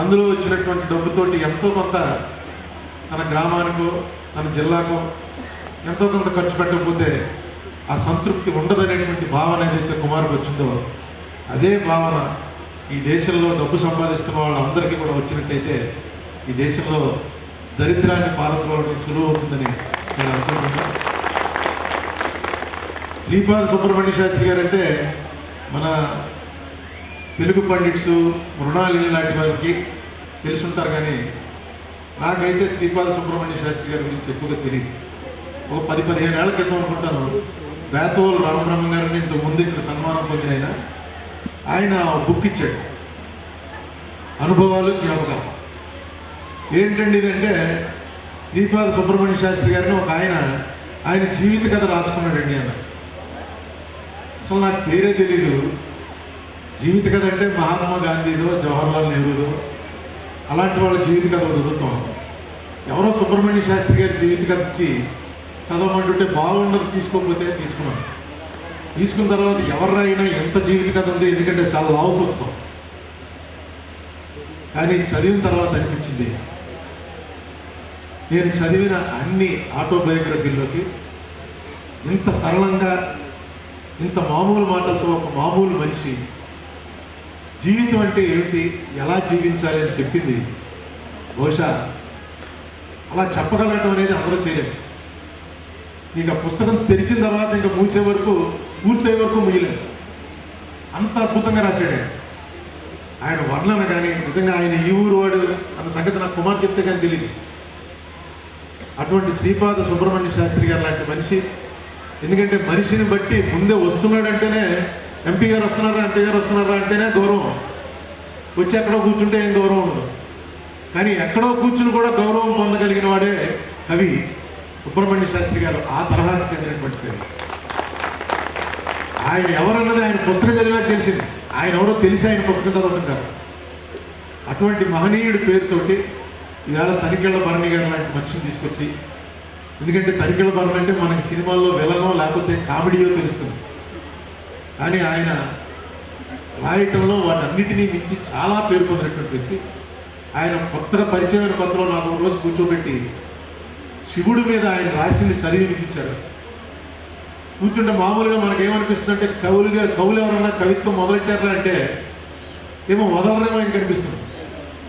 అందులో వచ్చినటువంటి డబ్బుతోటి ఎంతో కొంత తన గ్రామానికో తన జిల్లాకో ఎంతో కొంత ఖర్చు పెట్టకపోతే ఆ సంతృప్తి ఉండదనేటువంటి భావన ఏదైతే కుమార్కి వచ్చిందో అదే భావన ఈ దేశంలో డబ్బు సంపాదిస్తున్న వాళ్ళందరికీ కూడా వచ్చినట్టయితే ఈ దేశంలో దరిద్రాన్ని పారద్రోలడం సులువు అవుతుందని నేను అనుకుంటున్నాను. శ్రీపాద సుబ్రహ్మణ్య శాస్త్రి గారు అంటే మన తెలుగు పండిట్స్ మృణాలిని లాంటి వారికి తెలుసుంటారు, కానీ నాకైతే శ్రీపాద సుబ్రహ్మణ్య శాస్త్రి గారి గురించి ఎక్కువగా తెలియదు. ఒక 10-15 ఏళ్ల క్రితం అనుకుంటాను బేతోల్ రామబ్రహ్మ గారిని ఇంతకు ముందు ఇక్కడ సన్మానం పొందిన ఆయన బుక్ ఇచ్చాడు, అనుభవాలు జ్ఞాపకాలు. ఏంటండి ఇదంటే శ్రీపాద సుబ్రహ్మణ్య శాస్త్రి గారిని ఒక ఆయన జీవిత కథ రాసుకున్నాడండి అన్న. అసలు నాకు పేరే తెలీదు. జీవిత కథ అంటే మహాత్మా గాంధీదో జవహర్లాల్ నెహ్రూదో అలాంటి వాళ్ళ జీవిత కథలు చదువుతాం. ఎవరో సుబ్రహ్మణ్య శాస్త్రి గారి జీవిత కథ ఇచ్చి చదవమంటుంటే బాగుండదు, తీసుకోకపోతే తీసుకున్నాను. తీసుకున్న తర్వాత ఎవరైనా ఎంత జీవిత కథ ఉంది, ఎందుకంటే చాలా లావు పుస్తకం. కానీ చదివిన తర్వాత అనిపించింది నేను చదివిన అన్ని ఆటోబయోగ్రఫీల్లోకి ఇంత సరళంగా ఇంత మామూలు మాటలతో ఒక మామూలు మనిషి జీవితం అంటే ఏమిటి, ఎలా జీవించాలి అని చెప్పింది బహుశా అలా చెప్పగలగటం అనేది అందరూ చేయలేము. నీకు ఆ పుస్తకం తెరిచిన తర్వాత ఇంకా మూసే వరకు పూర్తయ్యే వరకు ముయ్యలేదు, అంత అద్భుతంగా రాశాడు ఆయన వర్ణన. కానీ నిజంగా ఆయన ఈ ఊరు వాడు అన్న సంగతి నాకు కుమార్ చెప్తే కానీ తెలియదు. అటువంటి శ్రీపాద సుబ్రహ్మణ్య శాస్త్రి గారు లాంటి మనిషి, ఎందుకంటే మనిషిని బట్టి ముందే వస్తున్నాడంటేనే ఎంపీ గారు వస్తున్నారా అంటేనే గౌరవం, వచ్చి ఎక్కడో కూర్చుంటే ఏం గౌరవం ఉండదు. కానీ ఎక్కడో కూర్చుని కూడా గౌరవం పొందగలిగిన వాడే కవి సుబ్రహ్మణ్య శాస్త్రి గారు. ఆ తరహాకి చెందినటువంటి కవి. ఆయన ఎవరన్నది ఆయన పుస్తకం చదివాక తెలిసింది. ఆయన ఎవరో తెలిసి ఆయన పుస్తకం చదవడం కాదు. అటువంటి మహనీయుడి పేరుతోటి ఇవాళ తనికెళ్ళ భరణి గారు లాంటి మనిషిని తీసుకొచ్చి, ఎందుకంటే తనికెళ్ళ భరణి అంటే మనకి సినిమాల్లో విలనో లేకపోతే కామెడీయో తెలుస్తుంది, కానీ ఆయన రాయటంలో వాటన్నిటినీ మించి చాలా పేరు పొందినటువంటి వ్యక్తి. ఆయన కొత్తగా పరిచయమైన కొత్తలో నాకు ఒక రోజు కూర్చోబెట్టి శివుడి మీద ఆయన రాసింది చదివి వినిపించారు. కూర్చుంటే మామూలుగా మనకేమనిపిస్తుందంటే కవులు ఎవరన్నా కవిత్వం మొదలెట్టారా అంటే ఏమో వదలరేమో అని కనిపిస్తుంది.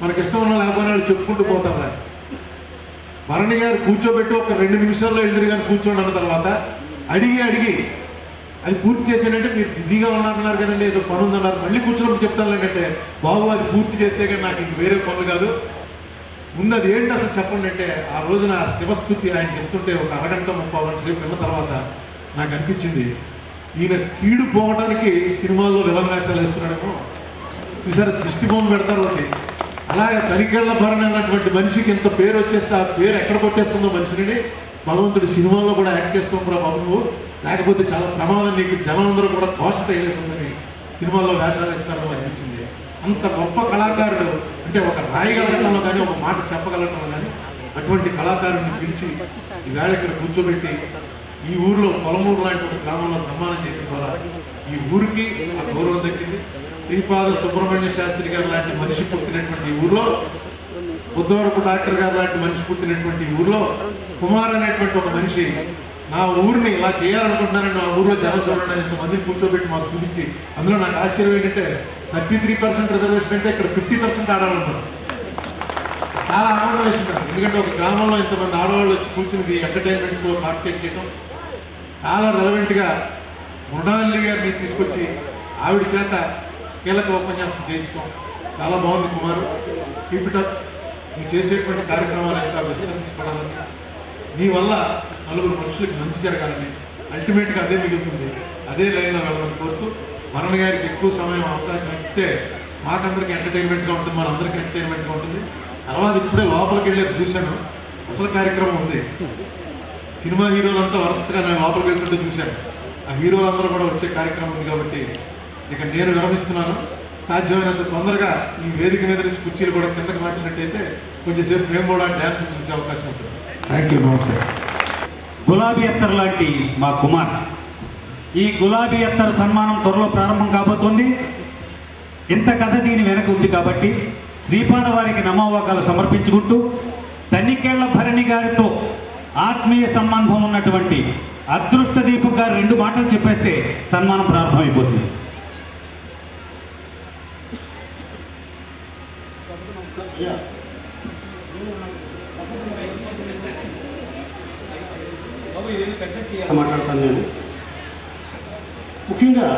మనకిష్టం ఉన్న లేకపోయినా వాళ్ళు చెప్పుకుంటూ పోతారా. భరణి గారు కూర్చోబెట్టి ఒక 2 నిమిషాల్లో ఎదురు గారు కూర్చోండి అన్న తర్వాత అడిగి అది పూర్తి చేసాడంటే మీరు బిజీగా ఉన్నారన్నారు కదండి, ఏదో పని ఉందన్నారు, మళ్ళీ కూర్చున్నప్పుడు చెప్తాను అంటే బాబు అది పూర్తి చేస్తే కానీ నాకు ఇంక వేరే పనులు కాదు, ముందు అది ఏంటి అసలు చెప్పండి అంటే ఆ రోజున శివస్థుతి ఆయన చెప్తుంటే ఒక అరగంట 30 గంటల సేపు విన్న తర్వాత నాకు అనిపించింది ఈయన కీడు పోవడానికి సినిమాల్లో విలన్ వేషాలు వేస్తున్నాడేమో. ఈసారి దృష్టికోణం పెడతారు ఒకటి. అలాగే తనికెళ్ళ భరణి అన్నటువంటి మనిషికి ఇంత పేరు వచ్చేస్తే ఆ పేరు ఎక్కడ కొట్టేస్తుందో మనిషిని భగవంతుడి సినిమాల్లో కూడా యాక్ట్ చేస్తుంటారా బాబు నువ్వు, లేకపోతే చాలా ప్రమాదం, నీకు జనం అందరూ కూడా కోశ తగిలేస్తుందని సినిమాల్లో వేషాలు వేస్తారని అనిపించింది. అంత గొప్ప కళాకారుడు అంటే ఒక రాయగలగటంలో కానీ ఒక మాట చెప్పగలగటంలో కానీ అటువంటి కళాకారుడిని పిలిచి ఈవేళ ఇక్కడ కూర్చోబెట్టి ఈ ఊరిలో పొలమూరు లాంటి ఒక గ్రామంలో సన్మానం చేయడం ద్వారా ఈ ఊరికి ఆ గౌరవం దక్కింది. శ్రీపాద సుబ్రహ్మణ్య శాస్త్రి గారు లాంటి మనిషి పుట్టినటువంటి ఊర్లో, బుద్ధవరపు డాక్టర్ గారు లాంటి మనిషి పుట్టినటువంటి ఊర్లో కుమార్ అనేటువంటి ఒక మనిషి నా ఊరిని ఇలా చేయాలనుకుంటున్నానని నా ఊరిలో జనం చూడండి ఇంతమందిని కూర్చోబెట్టి మాకు చూపించి, అందులో నాకు ఆశ్చర్యం ఏంటంటే 33% రిజర్వేషన్ అంటే ఇక్కడ 50% ఆడవాళ్ళు ఉన్నారు. చాలా ఆనందం వేసింది. ఎందుకంటే ఒక గ్రామంలో ఇంతమంది ఆడవాళ్ళు వచ్చి కూర్చుని ఎంటర్టైన్మెంట్స్లో పార్టిసిపేట్ చేయడం, చాలా రెలవెంట్గా మృణాలిని గారిని తీసుకొచ్చి ఆవిడ చేత కీలక ఉపన్యాసం చేయించడం చాలా బాగుంది. కుమారు, కీప్ ఇట్ అప్. నువ్వు చేసేటువంటి కార్యక్రమాలు ఇంకా విస్తరించుకోవాలని, నీ వల్ల నలుగురు మనుషులకు మంచి జరగాలని, అల్టిమేట్గా అదే మిగులుతుంది, అదే లైన్లో వెళ్ళాలని కోరుతూ భరణి గారికి ఎక్కువ సమయం అవకాశం ఇస్తే మాకందరికి ఎంటర్టైన్మెంట్గా ఉంటుంది, మనందరికీ ఎంటర్టైన్మెంట్గా ఉంటుంది. తర్వాత ఇప్పుడే లోపలికి వెళ్ళి చూశాను, అసలు కార్యక్రమం ఉంది. సినిమా హీరోలంతా వరుసగా నేను లోపలికి వెళ్తుంటే చూశాను. ఆ హీరోలందరూ కూడా వచ్చే కార్యక్రమం ఉంది కాబట్టి ఇక నేను విరమిస్తున్నాను. సాధ్యమైనంత తొందరగా ఈ వేదిక మీద నుంచి కుర్చీలు కూడా కిందకి మార్చినట్టయితే కొంచెంసేపు మేము కూడా డ్యాన్స్ చూసే అవకాశం ఉంటుంది. థ్యాంక్ యూ, నమస్తే. గులాబీ అత్తర్ లాంటి మా కుమార్, ఈ గులాబీ అత్తర్ సన్మానం త్వరలో ప్రారంభం కాబోతోంది. ఇంత కథ దీని వెనక ఉంది కాబట్టి శ్రీపాద వారికి నమోవాకాలు సమర్పించుకుంటూ తనికెళ్ల భరణి గారితో ఆత్మీయ సంబంధం ఉన్నటువంటి అదృష్ట దీపక్ గారు 2 మాటలు చెప్పేస్తే సన్మానం ప్రారంభమైపోతుంది. మాట్లాడతాను నేను. ముఖ్యంగా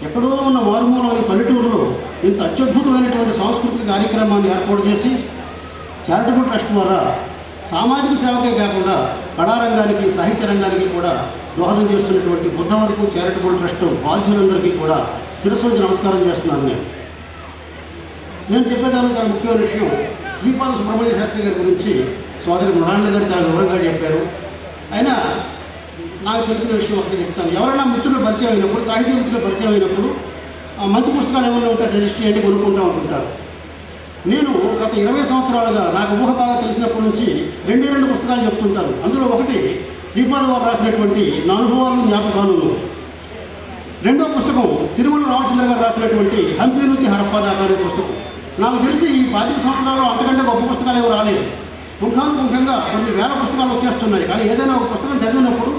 ఎక్కడో ఉన్న మారుమూల ఈ పల్లెటూరులో ఇంత అత్యద్భుతమైనటువంటి సాంస్కృతిక కార్యక్రమాన్ని ఏర్పాటు చేసి చారిటబుల్ ట్రస్ట్ ద్వారా సామాజిక సేవకే కాకుండా కళారంగానికి, సాహిత్య రంగానికి కూడా దోహదం చేస్తున్నటువంటి బుద్ధవరపు చారిటబుల్ ట్రస్ట్ బాధ్యులందరికీ కూడా శిరస్సు నమస్కారం చేస్తున్నాను. నేను చెప్పేదాన్ని చాలా ముఖ్యమైన విషయం, శ్రీపాద సుబ్రహ్మణ్య శాస్త్రి గారి గురించి సోదరి మృణాళ గారు చాలా వివరంగా చెప్పారు. అయినా నాకు తెలిసిన విషయం ఒకటి చెప్తాను. ఎవరైనా మిత్రులు పరిచయం అయినప్పుడు, సాహితీ మిత్రులు పరిచయం అయినప్పుడు మంచి పుస్తకాలు ఏమైనా ఉంటే రిజిస్టర్ చేయండి, కొనుక్కుంటూ ఉంటుంటారు. నేను గత 20 సంవత్సరాలుగా నాకు ఊహ బాగా తెలిసినప్పటి నుంచి 2 పుస్తకాలు చెప్తుంటాను. అందులో ఒకటి శ్రీపాద వారు రాసినటువంటి నా అనుభవాలు జ్ఞాపకాలు, రెండో పుస్తకం తిరుమల రామచంద్ర గారు రాసినటువంటి హంపి నుంచి హరప్ప దాకా అనే పుస్తకం. నాకు తెలిసి ఈ 25 సంవత్సరాలు అంతకంటే గొప్ప పుస్తకాలు ఏమో రాలేదు. పుంఖానుపుంఖంగా కొన్ని వేల పుస్తకాలు వచ్చేస్తున్నాయి. కానీ ఏదైనా ఒక పుస్తకం చదివినప్పుడు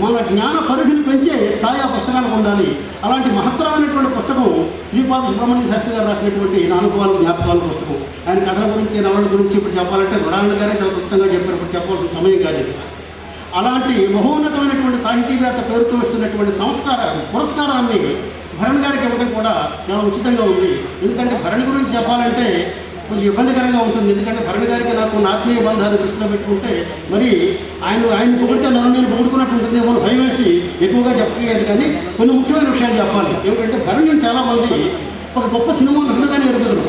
మన జ్ఞాన పరిధిని పెంచే స్థాయి ఆ పుస్తకానికి ఉండాలి. అలాంటి మహత్తరమైనటువంటి పుస్తకం శ్రీపాద సుబ్రహ్మణ్య శాస్త్రి గారు రాసినటువంటి నా అనుభవాలు జ్ఞాపకాలు పుస్తకం. ఆయన కథల గురించి, నవల గురించి ఇప్పుడు చెప్పాలంటే మృణాళ గారే చాలా క్లుప్తంగా చెప్పారు, ఇప్పుడు చెప్పాల్సిన సమయం కాదు. అలాంటి మహోన్నతమైనటువంటి సాహితీవేత్త పేరుతో వస్తున్నటువంటి పురస్కారాన్ని భరణ్ గారికి ఇవ్వడం కూడా చాలా ఉచితంగా ఉంది. ఎందుకంటే భరణ్ గురించి చెప్పాలంటే కొంచెం ఇబ్బందికరంగా ఉంటుంది. ఎందుకంటే భరణ్ గారికి నాకు ఆత్మీయ బంధాన్ని దృష్టిలో పెట్టుకుంటే మరి ఆయన పొగిడితే నన్ను నేను పొగుడుకున్నట్టు ఉంటుందేమో భయం వేసి ఎక్కువగా చెప్పలేదు. కానీ కొన్ని ముఖ్యమైన విషయాలు చెప్పాలి. ఏమిటంటే భరణ్ చాలామంది ఒక గొప్ప సినిమా నటుడుగానే ఎరుగుదరు.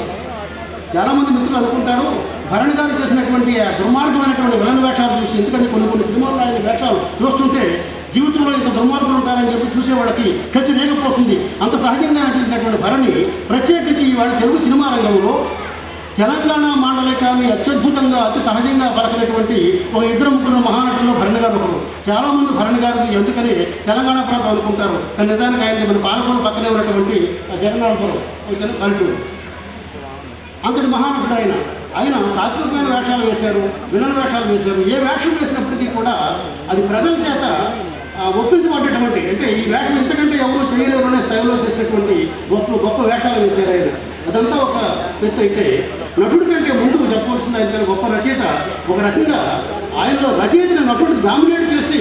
చాలామంది మిత్రులు అనుకుంటారు భరణ్ గారు చేసినటువంటి దుర్మార్గమైనటువంటి విలన్ వేషాలు చూసి, ఎందుకంటే కొన్ని సినిమాల్లో ఆయన వేషాలు చూస్తుంటే జీవితంలో ఇంత దుర్మార్గులు ఉంటారని చెప్పి చూసేవాళ్ళకి కసి లేకపోతుంది. అంత సహజంగా నటించినటువంటి భరణి ప్రత్యేకించి ఇవాళ తెలుగు సినిమా రంగంలో తెలంగాణ మాండలికాన్ని అత్యద్భుతంగా అతి సహజంగా పలకనటువంటి ఒక 2-3 మహానటుల్లో భరణ్ గారు ఒకరు. చాలామంది భరణ్ గారిది ఎందుకని తెలంగాణ ప్రాంతం అనుకుంటారు, కానీ నిజానికి ఆయనది మన పాలకొల్లు పక్కనే ఉన్నటువంటి జగన్నాథపురం చిన్న పల్లెటూరు. అంతటి మహానటుడు ఆయన సాత్వికమైన వేషాలు వేశారు, విలన్ వేషాలు వేశారు. ఏ వేషం వేసినప్పటికీ కూడా అది ప్రజల చేత ఒప్పించబడ్డటువంటి, అంటే ఈ వేషం ఇంతకంటే ఎవరూ చేయలేరు అనే స్థాయిలో చేసినటువంటి గొప్ప వేషాలు వేశారు ఆయన. అదంతా ఒక ఎత్తు అయితే, నటుడి కంటే ముందు చెప్పవలసింది ఆయన చాలా గొప్ప రచయిత. ఒక రకంగా ఆయనలో రచయితని నటుడు డామినేట్ చేసి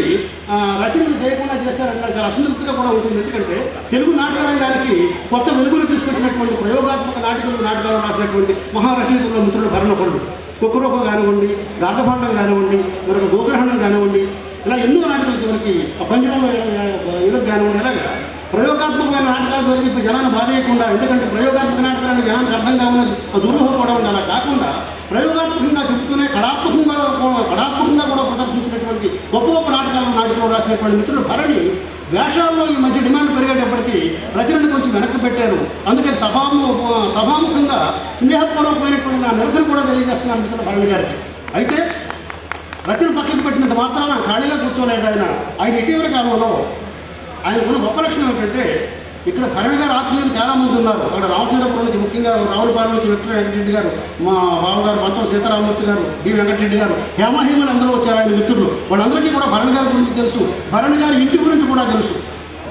రచనలు చేయకుండా చేశారన్న చాలా అసంతృప్తిగా కూడా ఉంటుంది. ఎందుకంటే తెలుగు నాటక రంగానికి కొత్త వెలుగులు తీసుకొచ్చినటువంటి ప్రయోగాత్మక నాటకాలు రాసినటువంటి మహారచయితల్లో మిత్రుడు భరణపరుడు. కుక్కరూపం కానివ్వండి, గార్ధపాండం కానివ్వండి, మరొక గోగ్రహణం కానివ్వండి, ఇలా ఎన్నో నాటకాలు చివరికి పంజరంలో ఇరుగు కానివ్వండి. ఇలాగా ప్రయోగాత్మకమైన నాటకాలు పేరు చెప్పి జనాన్ని బాధేయకుండా, ఎందుకంటే ప్రయోగాత్మక నాటకాలు జనానికి అర్థం కావున్నది దురూహపడం. అలా కాకుండా ప్రయోగాత్మకంగా చెబుతూనే కళాత్మకంగా కూడా ప్రదర్శించినటువంటి గొప్ప నాటకాలు రాసినటువంటి మిత్రుడు భరణి వేషాల్లో ఈ మధ్య డిమాండ్ పెరిగేటప్పటికీ రచనను కొంచెం వెనక్కి పెట్టారు. అందుకని సభాముఖంగా స్నేహపూర్వకమైనటువంటి నా నిరసన కూడా తెలియజేస్తున్నాను మిత్రుడు భరణి గారికి. అయితే రచన పక్కకి పెట్టినంత మాత్రాన ఖాళీగా కూర్చోలేదు ఆయన ఇటీవల కాలంలో ఆయనకున్న గొప్ప లక్షణం ఏంటంటే, ఇక్కడ భరణి గారు ఆత్మీయులు చాలామంది ఉన్నారు. అక్కడ రామచంద్రపురం నుంచి, ముఖ్యంగా రావులపాలెం నుంచి వెంకటరెడ్డి గారు, మా బావగారు మొత్తం సీతారామూర్తి గారు, డి వెంకటరెడ్డి గారు, హేమహేమలు అందరూ వచ్చారు ఆయన మిత్రులు. వాళ్ళందరికీ కూడా భరణి గారి గురించి తెలుసు, భరణి గారి ఇంటి గురించి కూడా తెలుసు.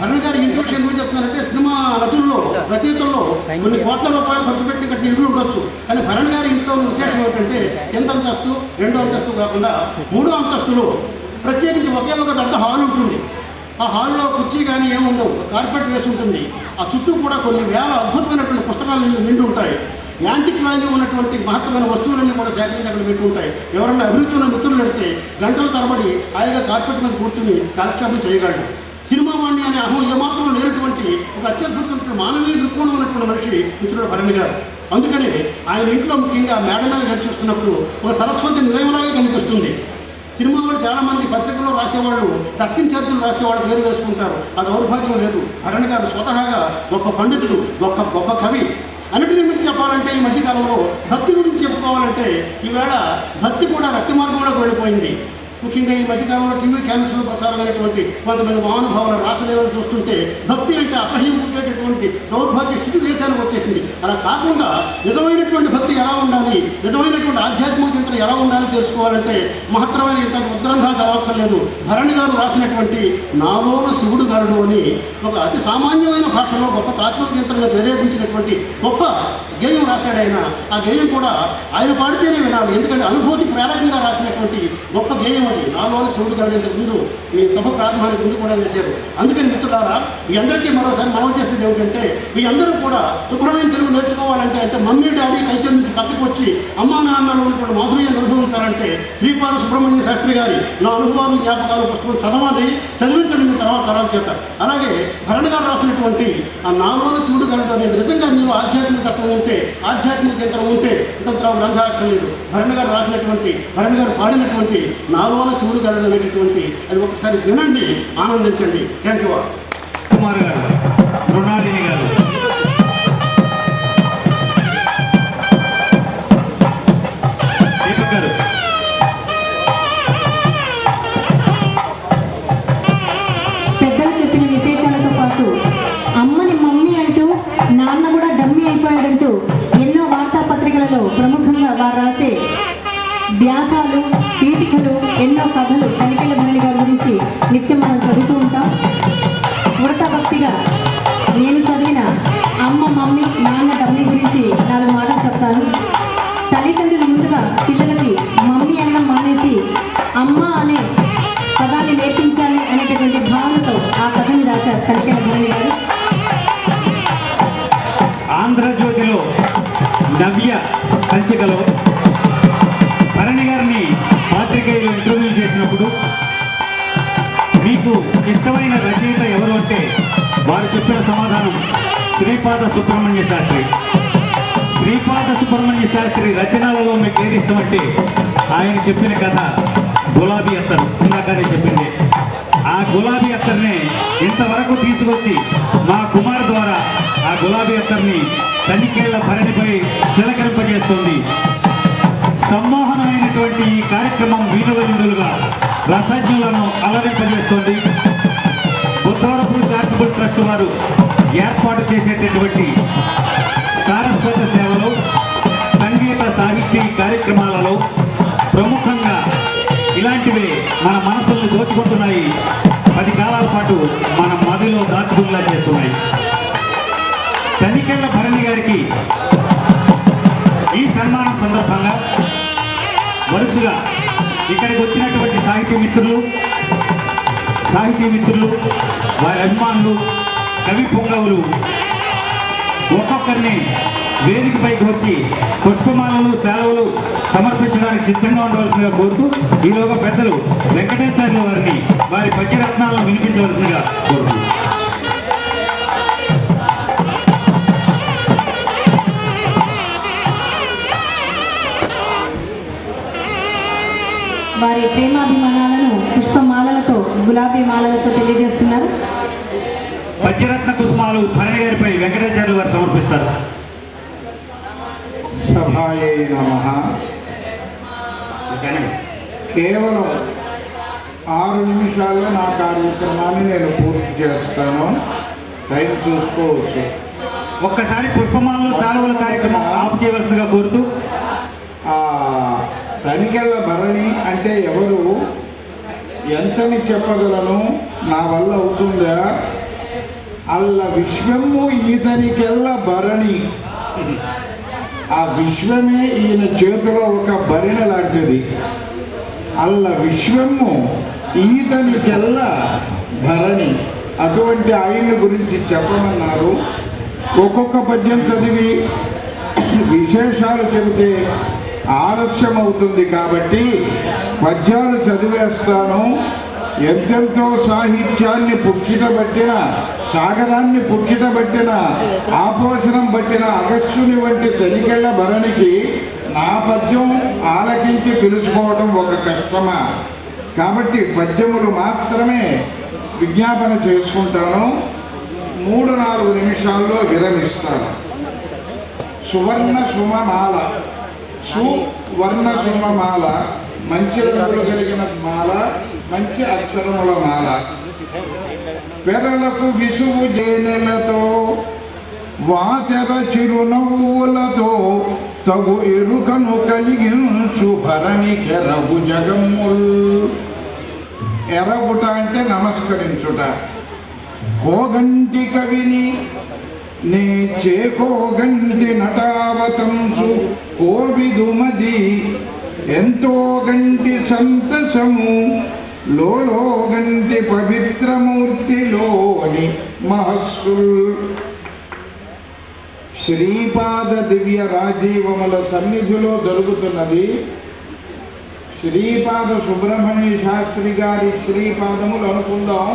భరణి గారి ఇంటి విషయం ఎందుకు చెప్తున్నారంటే, సినిమా నటుల్లో, రచయితల్లో కొన్ని కోట్ల రూపాయలు ఖర్చు పెట్టి కట్టిన ఇల్లు ఉండొచ్చు, కానీ భరణి గారి ఇంట్లో విశేషం ఏంటంటే ఎంత అంతస్తు, 2వ అంతస్తు కాకుండా 3వ అంతస్తులో ప్రత్యేకించి ఒకే ఒక పెద్ద హాల్ ఉంటుంది. ఆ హాల్లో కుర్చీ కానీ ఏముండవు, కార్పెట్ వేసి ఉంటుంది. ఆ చుట్టూ కూడా కొన్ని వేల అద్భుతమైనటువంటి పుస్తకాలు నిండి ఉంటాయి. యాంటిక్ వాల్యూ ఉన్నటువంటి మహత్తరమైన వస్తువులన్నీ కూడా సేకరించి అక్కడ పెట్టి ఉంటాయి. ఎవరన్నా అభిరుచి ఉన్న మిత్రులు పెడితే గంటల తరబడి హాయిగా కార్పెట్ మీద కూర్చుని కాలక్షేపం చేయగలడు. సినిమా వాణి అనే అహం ఏమాత్రం లేనటువంటి ఒక అత్యద్భుతమైన మానవీయ దృక్కోణం ఉన్నటువంటి మనిషి మిత్రుడు భరణి గారు. అందుకని ఆయన ఇంట్లో ముఖ్యంగా మేడ మీద గారు చూస్తున్నప్పుడు ఒక సరస్వతి నిలయంలాగే కనిపిస్తుంది. సినిమా వాళ్ళు చాలామంది పత్రికల్లో రాసేవాళ్ళు డస్కిన్ చర్చలు రాస్తే వాళ్ళ పేరు వేసుకుంటారు. అది దౌర్భాగ్యం లేదు. భరణి గారు స్వతహాగా గొప్ప పండితుడు, గొప్ప కవి. అన్నిటి గురించి చెప్పాలంటే ఈ మధ్యకాలంలో భక్తి గురించి చెప్పుకోవాలంటే ఈవేళ భక్తి కూడా రక్త మార్గంలోకి వెళ్ళిపోయింది. ముఖ్యంగా ఈ మధ్యకాలంలో టీవీ ఛానల్స్లో ప్రసారమైనటువంటి కొంతమంది మహానుభావుల రాసలేవలు చూస్తుంటే భక్తి అంటే అసహ్యం ఉండేటటువంటి దౌర్భాగ్య స్థితి దేశానికి వచ్చేసింది. అలా కాకుండా నిజమైనటువంటి భక్తి ఎలా ఉండాలి, నిజమైనటువంటి ఆధ్యాత్మిక చింతన ఎలా ఉండాలి తెలుసుకోవాలంటే మహత్తరమైన ఇంత ఉద్గ్రంథాలు చదవక్కర్లేదు. భరణి గారు రాసినటువంటి నాలోన శివుడు గారుడు అని ఒక అతి సామాన్యమైన భాషలో గొప్ప తాత్విక చింతనను ప్రేరేపించినటువంటి గొప్ప గేయం రాశాడు ఆయన. ఆ గేయం కూడా ఆయన పాడితేనే వినాలి, ఎందుకంటే అనుభూతి ప్రేరకంగా రాసినటువంటి గొప్ప గేయం అది. నాలోన శివుడు గారుడు ఇంతకు ముందు మీ సభ ప్రారంభానికి ముందు కూడా వేశారు. అందుకని మిత్రులారా, మీ అందరికీ మరోసారి మనం చేసేది ఏమిటంటే, మీ అందరూ కూడా శుభ్రమైన తెలుగు నేర్చుకోవాలంటే అంటే మమ్మీ డాడీ కల్చర్ నుంచి పక్కకు వచ్చి అమ్మా నాన్నలో ఉన్నటువంటి మాధుర్యాన్ని అనుభవించాలంటే శ్రీపాద సుబ్రహ్మణ్య శాస్త్రి గారి నా అనుభవాలు జ్ఞాపకాలు పుస్తకం చదవాలి, చదివించండి మీ తర్వాత తరాల చేత. అలాగే భరణి గారు రాసినటువంటి ఆ నాలోన శివుడు గారుడు అనేది నిజంగా మీరు ఆధ్యాత్మిక తత్వం ఉంటే, ఆధ్యాత్మిక చింతన ఉంటే ఇతర గ్రంథాలక్కర్లేదు. భరణి గారు రాసినటువంటి, భరణి గారు పాడినటువంటి నాలోన శివుడు గారుడు అనేటటువంటి అది ఒకసారి వినండి, ఆనందించండి. Thank you. కుమార్ గారు, మృణాలిని గారు, దీపక్ గారు. పెద్దలు చెప్పిన విశేషాలతో పాటు అమ్మని మమ్మీ అంటూ నాన్న కూడా డమ్మీ అయిపోయాడంటూ ఎన్నో వార్తాపత్రికలలో ప్రముఖంగా వారు రాసే వ్యాసాలు, పీఠికలు, ఎన్నో కథలు తనికెళ్ళ భరణి గారి గురించి నిత్యం మనం చదువుతూ ఉంటాం. ఉడతా భక్తిగా నేను చదివిన అమ్మ మమ్మీ నాన్న డమ్మీ గురించి 4 మాటలు చెప్తాను. తల్లిదండ్రులు ముందుగా పిల్లలకి మమ్మీ అన్నం మానేసి అమ్మ అనే పదాన్ని నేర్పించాలి అనేటటువంటి భావనతో ఆ కథని రాశారు తనికెళ్ళ భరణి గారు. ఆంధ్రజ్యోతిలో నవ్య సంచికలో భరణి గారిని పాత్రికేయులు ఇంటర్వ్యూ చేసినప్పుడు మీకు ఇష్టమైన రచయిత ఎవరు అంటే వారు చెప్పిన సమాధానం శ్రీపాద సుబ్రహ్మణ్య శాస్త్రి. శ్రీపాద సుబ్రహ్మణ్య శాస్త్రి రచనలలో మీకు ఏది ఇష్టం అంటే ఆయన చెప్పిన కథ గులాబీ అత్తరు. ఇందాకనే చెప్పింది ఆ గులాబీ అత్తర్నే ఇంతవరకు తీసుకొచ్చి మా కుమార్ ద్వారా ఆ గులాబీ అత్తర్ని తనికేళ్ల భరణిపై చిలకరింపజేస్తుంది. సమ్మోహనమైనటువంటి ఈ కార్యక్రమం వీణుల విందులుగా రసజ్ఞులను అలరింపజేస్తుంది. బుద్ధవరపు చారిటబుల్ ట్రస్ట్ వారు ఏర్పాటు చేసేటటువంటి సారస్వత సేవలు, సంగీత సాహితీ కార్యక్రమాలలో ప్రముఖంగా ఇలాంటివే మన మనసుల్ని దోచుకుంటున్నాయి. 10 కాలాల పాటు మన మదిలో దాచుకునేలా చేస్తున్నాయి. తనికెళ్ళ భరణి గారికి ఈ సన్మానం సందర్భంగా వరుసగా ఇక్కడికి వచ్చినటువంటి సాహితీ మిత్రులు, వారి అభిమానులు, కవి పొంగవులు ఒక్కొక్కరిని వేదికపైకి వచ్చి పుష్పమాలలు, సెలవులు సమర్పించడానికి సిద్ధంగా ఉండవలసిందిగా కోరుతూ ఈలోగా పెద్దలు వెంకటేశ్వర్లు వారిని వారి పద్యరత్నాలను వినిపించవలసిందిగా కోరుతున్నాను. వారి ప్రేమాభిమానాలను పుష్పమాలలతో, గులాబీ మాలలతో తెలియజేస్తున్నారు. పద్యరత్న కుసుమాలు భరణి గారిపై వెంకటేశ్వర్లు వారు సమర్పిస్తారు. సభాయై నమః. కేవలం 6 నిమిషాల్లో నా కార్యక్రమాన్ని నేను పూర్తి చేస్తాను. టైం చూసుకోవచ్చు. ఒక్కసారి పుష్పమాలలు, సెలవుల కార్యక్రమం ఆపు చేయవలసిందిగా కోరుతూ తనికెళ్ళ భరణి అంటే ఎవరు, ఎంతని చెప్పగలను, నా వల్ల అవుతుందా? అల్ల విశ్వము ఈతనికెళ్ళ భరణి. ఆ విశ్వమే ఈయన చేతిలో ఒక భరిణ లాంటిది. అల్ల విశ్వము ఈతనికెళ్ళ భరణి. అటువంటి ఆయన్ని గురించి చెప్పమన్నారు. ఒక్కొక్క పద్యం చదివి విశేషాలు చెబితే ఆలస్యం అవుతుంది కాబట్టి పద్యాలు చదివేస్తాను. ఎంతెంతో సాహిత్యాన్ని పుక్కిటబట్టిన, సాగరాన్ని పుక్కిటబట్టిన, ఆపోషణం పట్టిన అగస్త్యుని వంటి తనికెళ్ళ భరణికి నా పద్యం ఆలకించి తెలుసుకోవడం ఒక కష్టమా? కాబట్టి పద్యములు మాత్రమే విజ్ఞాపన చేసుకుంటాను. 3-4 నిమిషాల్లో విరమిస్తాను. సువర్ణ సుమమాల, సువర్ణ సుమమాల మంచి రంగులు కలిగిన మాల, మంచి అక్షరముల మాల. పెరలకు విసుగు జేనెలతో వాతెర చిరునవ్వులతో తగు ఎరుకను కలిగించు భరణి కెరగు జగమ్ముల్. ఎరగుట అంటే నమస్కరించుట. కోగంటి కవిని నే చేకోగంటి నటావతంసు కోవిదుమది ఎంతో గంటి సంతసము లోగంటి పవిత్రమూర్తిలోని మహస్సుల్. శ్రీపాద దివ్య రాజీవముల సన్నిధిలో జరుగుతున్నది. శ్రీపాద సుబ్రహ్మణ్య శాస్త్రి గారి శ్రీపాదములు అనుకుందాం,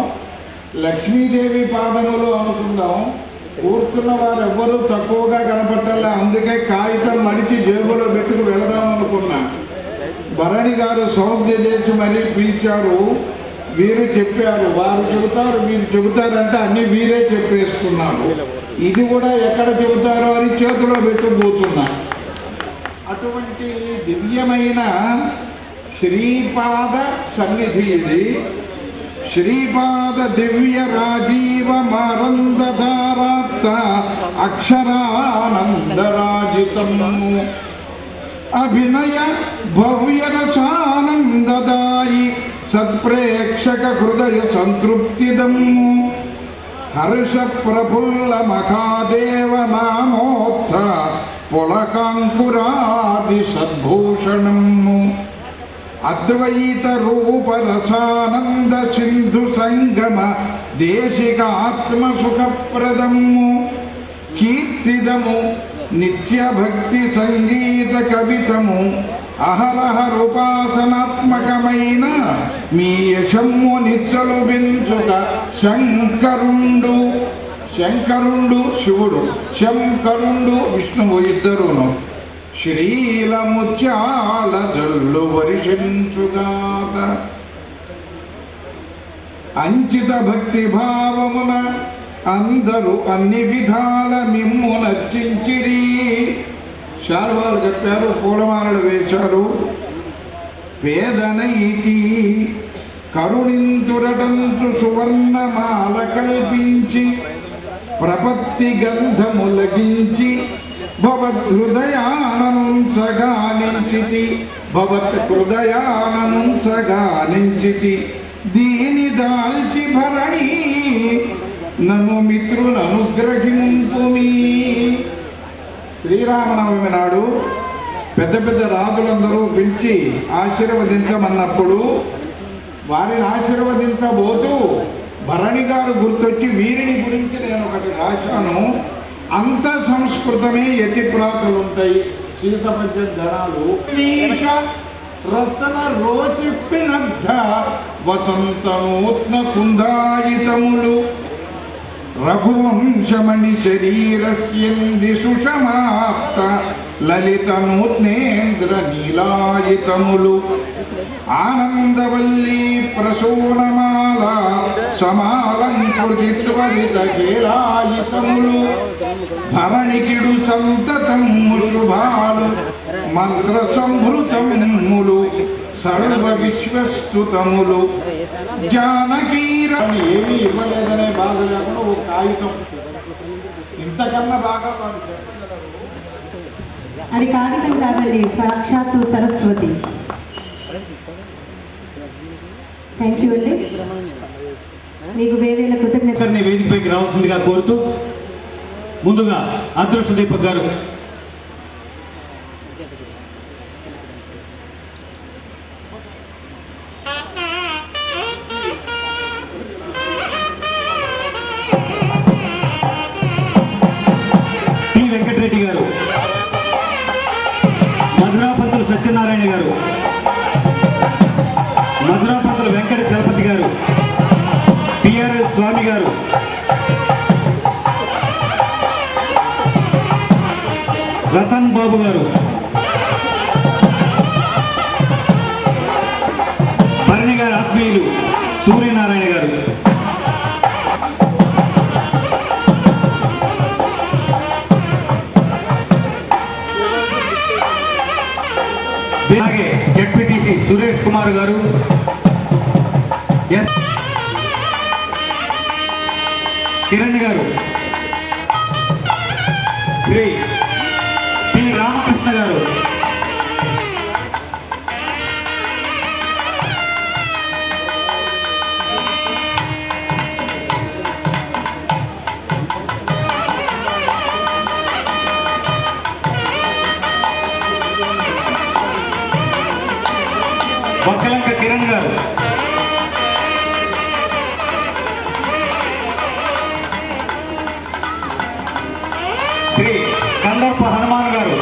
లక్ష్మీదేవి పాదములు అనుకుందాం. కూర్చున్న వారు ఎవ్వరూ తక్కువగా కనపట్టాలా, అందుకే కాగితం మడిచి జేబులో పెట్టుకు వెళదాం అనుకున్నా. భరణి గారు సౌజ్ఞ చేసి మరీ పిలిచారు. వీరు చెప్పారు, వారు చెబుతారు, వీరు చెబుతారంటే అన్నీ వీరే చెప్పేస్తున్నారు. ఇది కూడా ఎక్కడ చెబుతారో అని చేతిలో పెట్టుకుపోతున్నా. అటువంటి దివ్యమైన శ్రీపాద సన్నిధి ఇది. శ్రీపాద దివ్య రాజీవ మారందధారాత్త అక్షరానందరాజితము అభినయ భవ్యరసానందదాయి సత్ప్రేక్షక హృదయ సంతృప్తిదము హర్ష ప్రఫుల్ల మఖాదేవ నామోత్థ పులకాంకురాది సద్భూషణము అద్వైత రూప రసానంద సింధు సంగమ దేశిక ఆత్మసుఖప్రదము కీర్తిదము నిత్య భక్తి సంగీత కవితము అహరహరుపాసనాత్మకమైన మీ యశమ్ము నిచ్చలు పెంచుక శంకరుండు. శంకరుండు శివుడు, శంకరుండు విష్ణువు ఇద్దరును. శ్రీల ముత్యాల జల్లు వర్షించుగాత. అంచిత భక్తి భావమున అందరూ అన్ని విధాల మిమ్ము నర్చించిరి. శాల్వాలు చెప్పారు, పూలమాలలు వేశారు. పేదనైతి కరుణింతురటంచు సువర్ణమాల కల్పించి ప్రపత్తి గంధములగించి భవద్హృదయానంసగానించితి భవత్హృదయానంసగానించితి దీని దాల్చి భరణి నన్ను మిత్రులను అనుగ్రహింపుమి. శ్రీరామనవమి నాడు పెద్ద పెద్ద రాజులందరూ పిలిచి ఆశీర్వదించమన్నప్పుడు వారిని ఆశీర్వదించబోతూ భరణి గారు గుర్తొచ్చి వీరిని గురించి నేను ఒకటి రాశాను. అంత సంస్కృతమే యతిప్రాతులుంటాయి. శీతపద్య గణాలు రతన రోచిప్పినద్ధ వసంత నూత్న కుందాయితములు రఘువంశమణి శరీరస్యంది సుషమాప్త లలిత నూత్నేంద్ర నీలాయితములు ఆనందవల్లీ ప్రసూనమాల సమాలంకృతి త్వరిత కేలాయితములు భరణికిడు సంతతము శుభాలు మంత్ర సంభృతములు సర్వ విశ్వస్తుతములు. జానకీరని ఏమీ ఇవ్వలేదనే బాధ లేకుండా ఒక కాగితం ఇంతకన్నా బాగా అది కాగితం కాదండి, సాక్షాత్తు సరస్వతి. థ్యాంక్ యూ అండి. మీకు వేవేల కృతజ్ఞతని వేదికపైకి రావాల్సిందిగా కోరుతూ ముందుగా అదృష్ట దీపక్ గారు టి వెంకటరెడ్డి గారు, మధురాపంతులు సత్యనారాయణ గారు, మధురాపంతులు వెంకట చలపతి గారు, టిఆర్ఎస్ స్వామి గారు, రతన్ బాబు గారు, భరణి గారి ఆత్మీయులు సూర్యనారాయణ గారు, అలాగే జెడ్పీటీసీ కార్యదర్శి సురేష్ కుమార్ గారు, ఎస్ కిరణ్ గారు, శ్రీ పి రామకృష్ణ గారు, బక్కలంక కిరణ్ గారు, శ్రీ కందర్ప హనుమాన్ గారు,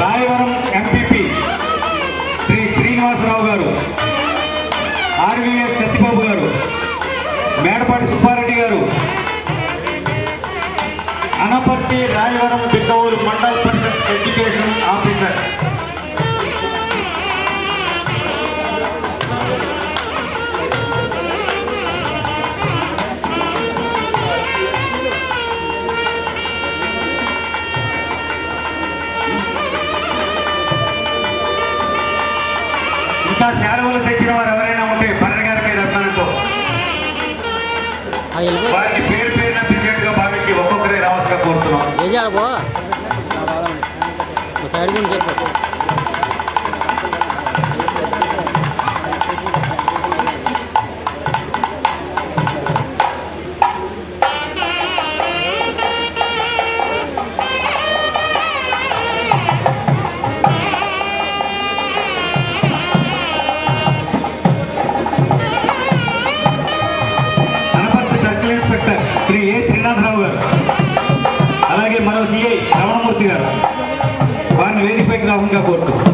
రాయవరం ఎంపీపీ శ్రీ శ్రీనివాసరావు గారు, ఆర్వీఎస్ సత్యబాబు గారు, మేడపాటి సుబ్బారెడ్డి గారు, అనపర్తి రాయవరం బిక్కవూరు మండల్ పరిషత్ ఎడ్యుకేషన్ ఆఫీసర్స్, ఇంకా శాలువలు తెచ్చిన వారు ఎవరైనా ఉంటే భరణి గారి మీద అభిమానంతో వారిని పేరు పేరున పిలిచేట్టుగా భావించి ఒక్కొక్కరే రావాల్సిగా కోరుతున్నాం. శ్రీ ఏ త్రినాథరావు గారు, అలాగే మరో సిఐ రమణమూర్తి గారు వారిని వేదికపైకి రాహుల్గా కోరుతున్నాం.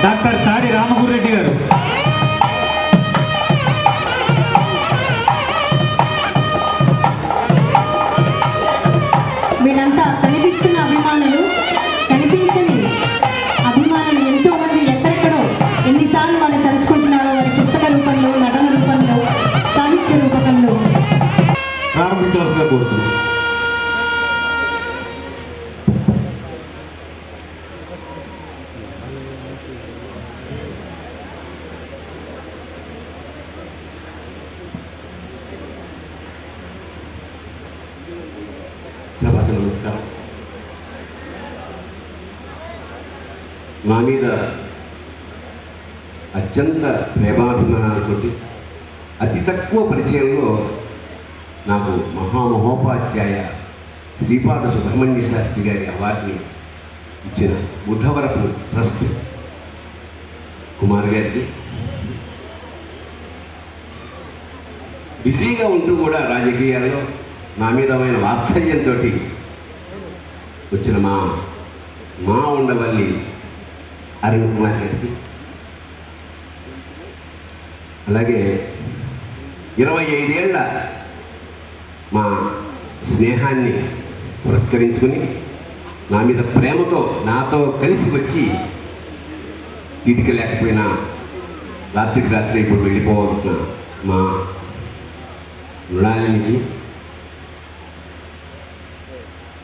డాక్టర్ తాడి రామగురెడ్డి గారు, వీళ్ళంతా కనిపిస్తున్న అభిమానులు, కనిపించని అభిమానులు ఎంతో మంది ఎక్కడెక్కడో ఎన్నిసార్లు వాళ్ళు తలుచుకుంటున్నారో వారి పుస్తక రూపంలో, నటన రూపంలో, సాహిత్య రూపకంలో ప్రారంభించవలసిగా కోరుతున్నాం. సభకు నమస్కారం. మా మీద అత్యంత ప్రేమాభిమానాలతో అతి తక్కువ పరిచయంలో నాకు మహామహోపాధ్యాయ శ్రీపాద సుబ్రహ్మణ్య శాస్త్రి గారి అవార్డుని ఇచ్చిన బుద్ధవరపు ట్రస్ట్ కుమార్ గారికి, బిజీగా ఉంటూ కూడా రాజకీయాల్లో నా మీదమైన వాత్సల్యంతో వచ్చిన మా ఉండవల్లి అరుణ్ కుమార్ గారికి, అలాగే 25 ఏళ్ల మా స్నేహాన్ని పురస్కరించుకుని నా మీద ప్రేమతో నాతో కలిసి వచ్చి తీరిక లేకపోయినా రాత్రికి రాత్రి ఇప్పుడు వెళ్ళిపోవాలన్న మా మృణాలినికి,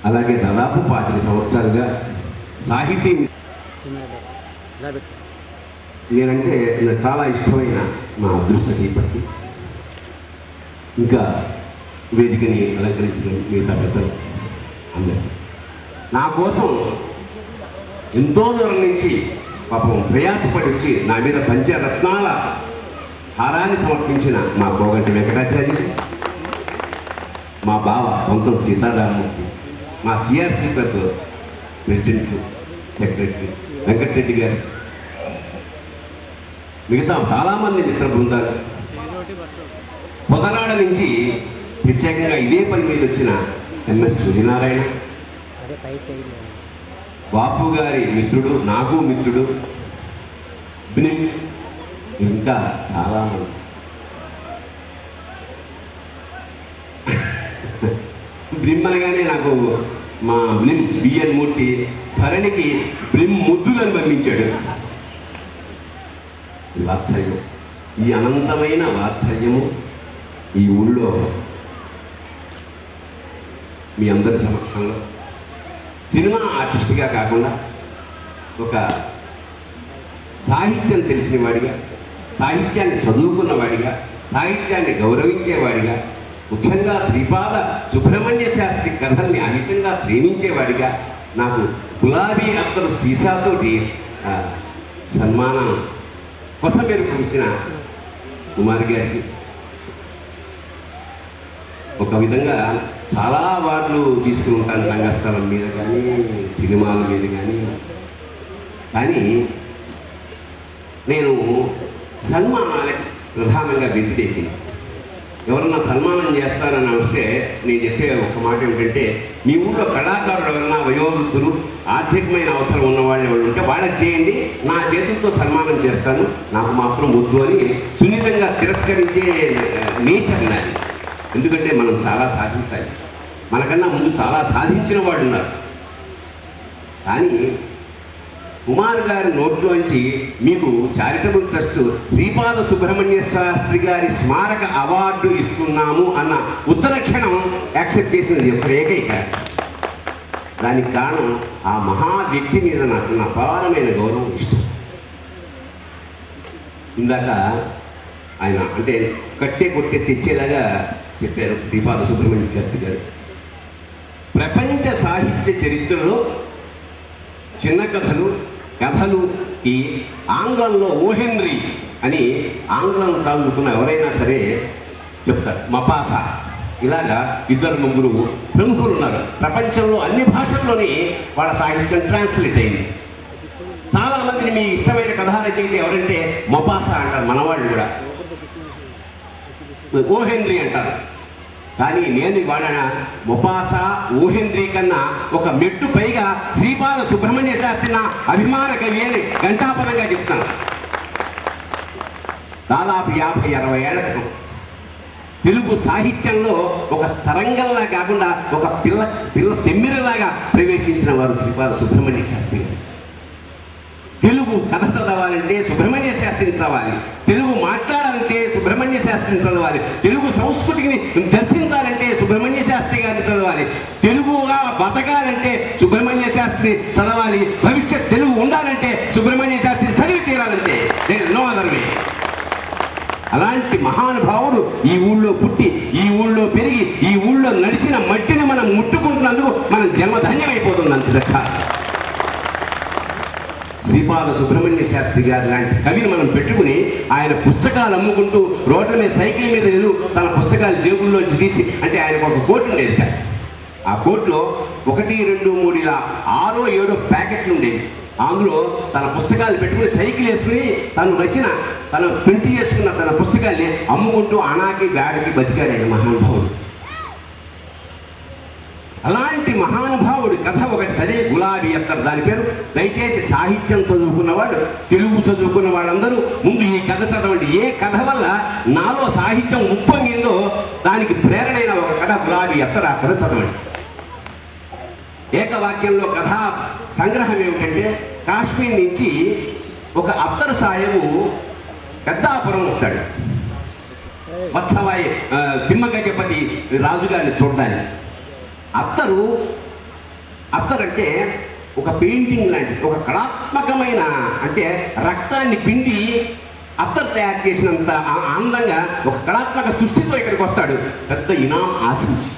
అలాగే దాదాపు 25 సంవత్సరాలుగా సాహితీ నేనంటే నాకు చాలా ఇష్టమైన మా అదృష్ట దీపకి, ఇంకా వేదికని అలంకరించిన మిగతా పెద్దలు అందరికీ, నా కోసం ఎంతో దూరం నుంచి పాపం ప్రయాసపడి వచ్చి నా మీద పంచరత్నాల హారాన్ని సమర్పించిన మా కోగంటి వెంకటాచార్యులు, మా బావ వంతం సీతారామమూర్తి, మా CRC club president secretary Venkatareddy గారు, మిగతా చాలామంది మిత్ర బృందాలు, పొదనాడ నుంచి ప్రత్యేకంగా ఇదే పని మీద వచ్చిన ఎంఎస్ సూర్యనారాయణ, బాపు గారి మిత్రుడు, నాకు మిత్రుడు బినిమ్, ఇంకా చాలామంది. బ్రిమ్ అనగానే నాకు మా బ్లిమ్ బిఎన్ మూర్తి భరణికి బ్రిమ్ ముద్దులను పంపించాడు. వాత్సల్యం, ఈ అనంతమైన వాత్సల్యము ఈ ఊళ్ళో మీ అందరి సమక్షంలో సినిమా ఆర్టిస్ట్గా కాకుండా ఒక సాహిత్యం తెలిసిన వాడిగా, సాహిత్యాన్ని చదువుకున్నవాడిగా, సాహిత్యాన్ని గౌరవించేవాడిగా, ముఖ్యంగా శ్రీపాద సుబ్రహ్మణ్య శాస్త్రి కథల్ని అమితంగా ప్రేమించేవాడిగా నాకు గులాబీ అత్తరు సీసాతోటి సన్మానం కొసమెరు కురిసిన కుమార్ గారికి ఒక విధంగా చాలా అవార్డులు తీసుకుని ఉంటాను, రంగస్థలం మీద కానీ సినిమాల మీద కానీ నేను సన్మానాలకు ప్రధానంగా వ్యతిరేకిని. ఎవరన్నా సన్మానం చేస్తారని వస్తే నేను చెప్పే ఒక మాట ఏమిటంటే, మీ ఊళ్ళో కళాకారులు ఎవరన్నా వయోవృత్తులు ఆర్థికమైన అవసరం ఉన్నవాళ్ళు ఎవరు ఉంటే వాళ్ళకి చేయండి, నా చేతులతో సన్మానం చేస్తాను, నాకు మాత్రం వద్దు అని సున్నితంగా తిరస్కరించే నేచర్ నాది. ఎందుకంటే మనం చాలా సాధించాలి, మనకన్నా ముందు చాలా సాధించిన వాళ్ళు ఉన్నారు. కానీ కుమార్ గారి నోట్లోంచి మీకు చారిటబుల్ ట్రస్ట్ శ్రీపాద సుబ్రహ్మణ్య శాస్త్రి గారి స్మారక అవార్డు ఇస్తున్నాము అన్న ఉత్తర క్షణం యాక్సెప్ట్ చేసినది ఒక ఏకైక. దానికి కారణం ఆ మహా వ్యక్తి మీద నాకు అపారమైన గౌరవం, ఇష్టం. ఇందాక ఆయన అంటే కట్టే కొట్టే తెచ్చేలాగా చెప్పారు శ్రీపాద సుబ్రహ్మణ్య శాస్త్రి గారు. ప్రపంచ సాహిత్య చరిత్రలో చిన్న కథలుకి ఆంగ్లంలో ఓ హెన్రీ అని ఆంగ్లం చదువుకున్న ఎవరైనా సరే చెప్తారు. మపాసా ఇలాగా 2-3 ప్రముఖులు ఉన్నారు. ప్రపంచంలో అన్ని భాషల్లోని వాళ్ళ సాహిత్యం ట్రాన్స్లేట్ అయింది. చాలామందిని మీ ఇష్టమైన కథా రచయిత ఎవరంటే మపాసా అంటారు, మనవాళ్ళు కూడా ఓ హెన్రీ అంటారు. కానీ నేను వాళ్ళ మొపాసా ఓహెంద్రీ కన్నా ఒక మెట్టు పైగా శ్రీపాద సుబ్రహ్మణ్య శాస్త్రి నా అభిమాన కవి అని ఘంటాపదంగా చెప్తాను. దాదాపు 50-60 ఏళ్ల క్రితం తెలుగు సాహిత్యంలో ఒక తరంగంలా కాకుండా ఒక పిల్ల తెమ్మిరలాగా ప్రవేశించిన వారు శ్రీపాద సుబ్రహ్మణ్య శాస్త్రి గారు. తెలుగు కథ చదవాలంటే సుబ్రహ్మణ్య శాస్త్రిని చదవాలి, తెలుగు మాట్లాడాలంటే సుబ్రహ్మణ్య శాస్త్రిని చదవాలి, తెలుగు సంస్కృతిని దర్శించాలంటే సుబ్రహ్మణ్య శాస్త్రి గారిని చదవాలి, తెలుగుగా బతకాలంటే సుబ్రహ్మణ్య శాస్త్రిని చదవాలి, భవిష్యత్ తెలుగు ఉండాలంటే సుబ్రహ్మణ్య శాస్త్రిని చదివి తీరాలంటే there is no other way. అలాంటి మహానుభావుడు ఈ ఊళ్ళో పుట్టి, ఈ ఊళ్ళో పెరిగి, ఈ ఊళ్ళో నడిచిన మట్టిని మనం ముట్టుకుంటున్నందుకు మనం జన్మధన్యమైపోతుంది. అంత దక్ష శ్రీపాద సుబ్రహ్మణ్య శాస్త్రి గారు లాంటి కవిని మనం పెట్టుకుని ఆయన పుస్తకాలు అమ్ముకుంటూ రోడ్ల మీద సైకిల్ మీద తన పుస్తకాలు జేబుల్లోంచి తీసి, అంటే ఆయనకు ఒక కోటు ఉండేది. ఆ కోట్లో 1, 2, 3 ఇలా 6, 7 ప్యాకెట్లు ఉండేవి. అందులో తన పుస్తకాలు పెట్టుకుని సైకిల్ వేసుకుని తను ప్రింట్ చేసుకున్న తన పుస్తకాల్ని అమ్ముకుంటూ అనాకి గాడికి బతికాడు ఆయన మహానుభావుడు. అలాంటి మహానుభావుడి కథ ఒకటి సరే, గులాబీ అత్తరు దాని పేరు. దయచేసి సాహిత్యం చదువుకున్నవాడు, తెలుగు చదువుకున్న వాళ్ళందరూ ముందు ఈ కథ చదవండి. ఏ కథ వల్ల నాలో సాహిత్యం ఉప్పొంగిందో దానికి ప్రేరణైన ఒక కథ గులాబీ అత్తరు. ఆ కథ చదవండి. ఏకవాక్యంలో కథా సంగ్రహం ఏమిటంటే, కాశ్మీర్ నుంచి ఒక అత్తరు సాహెబు పెద్దాపురం వస్తాడు వత్సవాయి తిమ్మగజపతి రాజుగారిని చూడడానికి. అత్తరు అంటే ఒక పెయింటింగ్ లాంటిది, ఒక కళాత్మకమైన, అంటే రక్తాన్ని పిండి అత్తరు తయారు చేసినంత ఆనందంగా ఒక కళాత్మక సృష్టితో ఇక్కడికి వస్తాడు, పెద్ద ఇనాం ఆశించి.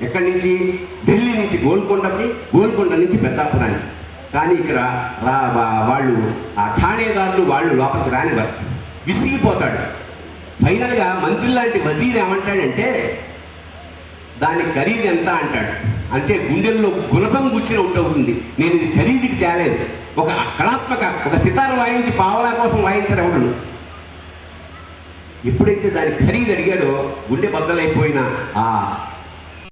ఎక్కడి నుంచి? ఢిల్లీ నుంచి గోల్కొండకి, గోల్కొండ నుంచి పెద్దాపురానికి. కానీ ఇక్కడ వాళ్ళు ఆ ఠాణేదారులు వాళ్ళు లోపలికి రానివారు. విసిగిపోతాడు. ఫైనల్గా మంత్రి లాంటి వజీర్ ఏమంటాడంటే, దాని ఖరీదు ఎంత అంటాడు. అంటే గుండెల్లో గుణపం గుచ్చిన ఉంటుంది. నేను ఇది ఖరీదుకి తేలేదు. ఒక కళాత్మక, ఒక సితార వాయించి పావలా కోసం వాయించరు ఎవడు. ఎప్పుడైతే దాని ఖరీదు అడిగాడో గుండె బద్దలైపోయిన ఆ